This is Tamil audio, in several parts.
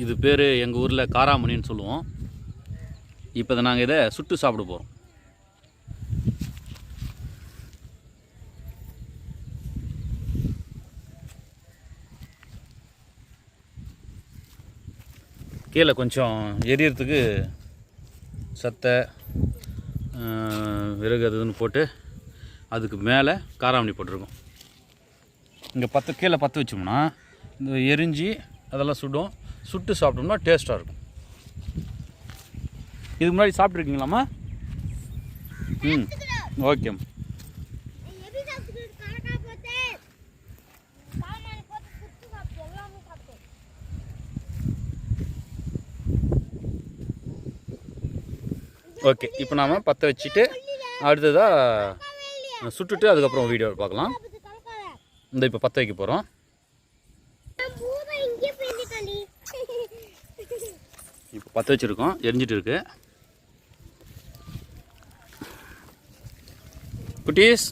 இது பேர் எங்கள் ஊரில் காராமணின்னு சொல்லுவோம். இப்போ நாங்கள் இதை சுட்டு சாப்பிட போகிறோம். கீழே கொஞ்சம் எரியறதுக்கு சத்தை விறகு அதுன்னு போட்டு அதுக்கு மேலே காராமணி போட்டிருக்கோம். இங்கே கீழே பற்ற வச்சோம்னா இந்த எரிஞ்சு அதெல்லாம் சுடும். சுட்டு சாப்பிட்டோம்னா டேஸ்ட்டாக இருக்கும். இதுக்கு முன்னாடி சாப்பிட்ருக்கீங்களாம்மா? ஓகேம்மா. ஓகே, இப்போ நாம் பற்ற வச்சுட்டு அடுத்ததாக சுட்டுட்டு அதுக்கப்புறம் வீடியோ பார்க்கலாம். இந்த இப்போ பற்ற வைக்க போகிறோம். இப்போ பற்ற வச்சுருக்கோம், எரிஞ்சிட்டு இருக்கு. குட்டீஸ்,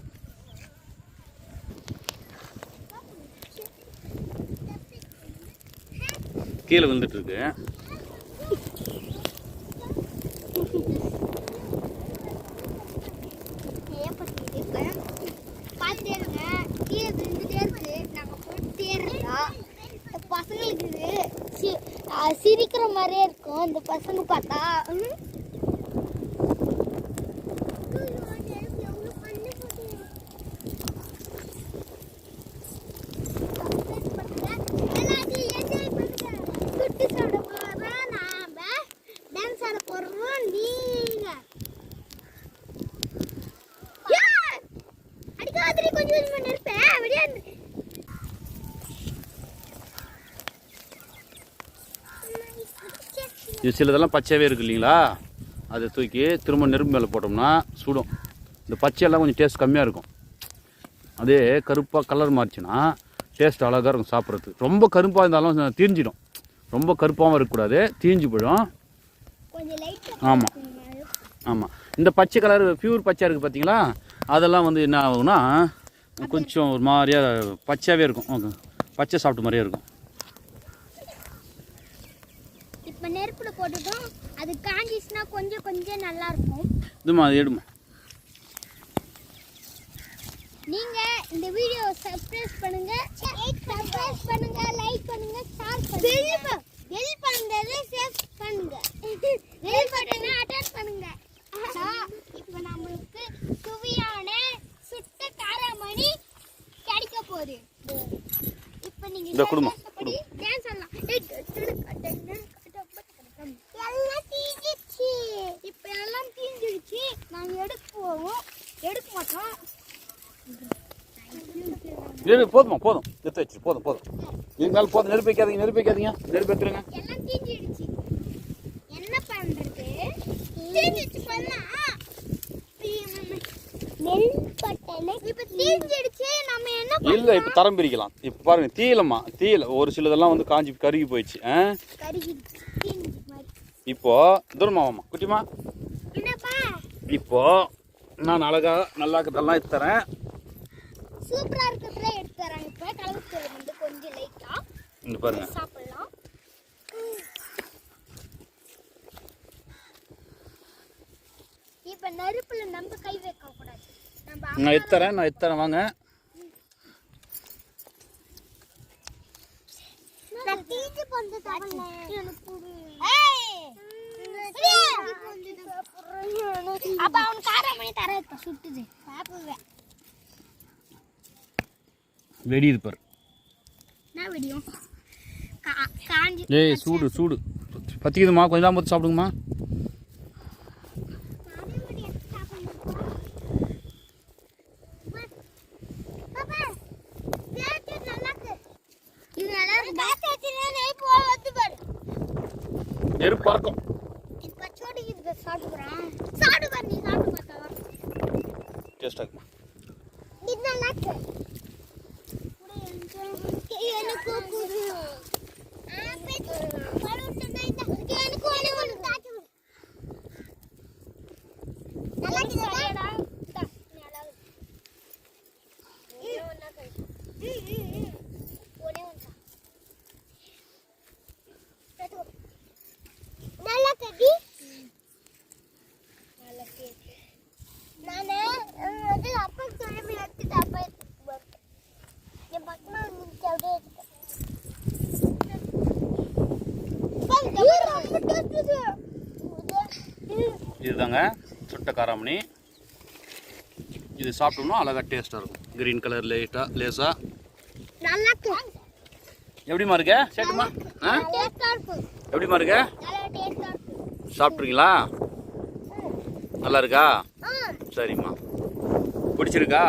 கீழே விழுந்துட்டு இருக்கு. பசங்களுக்கு சிரிக்கிற மாதிரியே இருக்கும் இந்த பசங்க பார்த்தா. சுட்டு சாப்பிட போறோம், நாம டான்ஸ் ஆட போறோம். நீங்க அடிக்காதிரி கொஞ்சம் இருப்பேன் அப்படியே. இது சிலதெல்லாம் பச்சையாகவே இருக்குது இல்லைங்களா, அதை தூக்கி திரும்ப நெருப்பு மேலே போட்டோம்னா சுடும். இந்த பச்சையெல்லாம் கொஞ்சம் டேஸ்ட் கம்மியாக இருக்கும். அதே கருப்பாக கலர் மாறிச்சுன்னா டேஸ்ட் அழகாக இருக்கும் சாப்பிட்றதுக்கு. ரொம்ப கருப்பாக இருந்தாலும் தீஞ்சிடும். ரொம்ப கருப்பாகவும் இருக்கக்கூடாது, தீஞ்சு போயிடும். ஆமாம் ஆமாம். இந்த பச்சை கலர் பியூர் பச்சை இருக்குது பார்த்தீங்களா, அதெல்லாம் வந்து என்ன ஆகும்னா கொஞ்சம் ஒரு மாதிரியாக பச்சையாகவே இருக்கும். பச்சை சாப்பிட்ட மாதிரியே இருக்கும். இப்போ நெருப்புல போட்டுட்டோம், அது காஞ்சிச்சுன்னா கொஞ்சம் கொஞ்சம் நல்லா இருக்கும். இதுமா அது எடுமா. நீங்க இந்த வீடியோ சப்ஸ்கிரைப் பண்ணுங்க, லைக் பண்ணுங்க, ஷேர் பண்ணுங்க, பெல் பட்டனை சேவ் பண்ணுங்க, பெல் பட்டனை அட்டாச் பண்ணுங்க. இப்போ நமக்கு சுவையான சுட்ட காராமணி கிடைக்க போகுது. இப்போ நீங்க இந்த குடும்பம் டான்ஸ் ஆடலாம். எல்லாம் தீஞ்சிடுச்சு. இப்போ எல்லாம் தீஞ்சிடுச்சு. நாங்கள் எடுக்க மாட்டோம். போதுமா, போதும், எடுத்து வச்சு போதும். இருந்தாலும் போதும். நெருப்பு வைக்காதீங்க, நெருப்பு எடுத்துருங்க. எல்லாம் தீஞ்சிடுச்சு. என்ன பண்றது? தீஞ்சிடுச்சு பண்ணா நெல் பட்டனை இப்போ தீஞ்சிடுச்சு. நம்ம என்ன இல்லை, இப்போ தரம் பிரிக்கலாம். இப்போ பாருங்க, தீயில ஒரு சிலதெல்லாம் வந்து காஞ்சி கருகி போயிடுச்சு. இப்போ தூரமாவாம்மா குட்டிமா, இப்போ நான் நல்லா இதெல்லாம் எடுத்து தரேன். சூப்பரா இருக்கிறத எடுத்து தராங்க. இப்போ கலவுத்தூள் வந்து கொஞ்சம் லைட்டா இங்க பாருங்க சாப்பிடலாம். இப்போ நெருப்புல நம்ம கை வைக்க கூடாது. நான் எடுத்து தரேன் வாங்க. நான் தீஞ்சு போந்து தரேன். அப்ப அவன் காராமணி தர சுட்டுது சாப்பிடுவேன். வெடியுது பாரு. நான் வெடியும் காஞ்சி. ஏய் சூடு பத்திக்குதுமா, கொஞ்சம் தான் போட்டு சாப்பிடுங்கம்மா. நெருப்பு பறக்கும். டேஸ்டா இருக்குமா? முட்டை காராமணி. இது சாப்பிட்டோம்னா அழகாக டேஸ்ட்டாக இருக்கும். க்ரீன் கலர் லேசாக நல்லா எப்படிமா இருக்க சேட்டுமா? டேஸ்டா இருக்கு. எப்படிமா இருக்க? நல்லா டேஸ்டா இருக்கு. சாப்பிட்றீங்களா? நல்லா இருக்கா? சரிம்மா. பிடிச்சிருக்கா?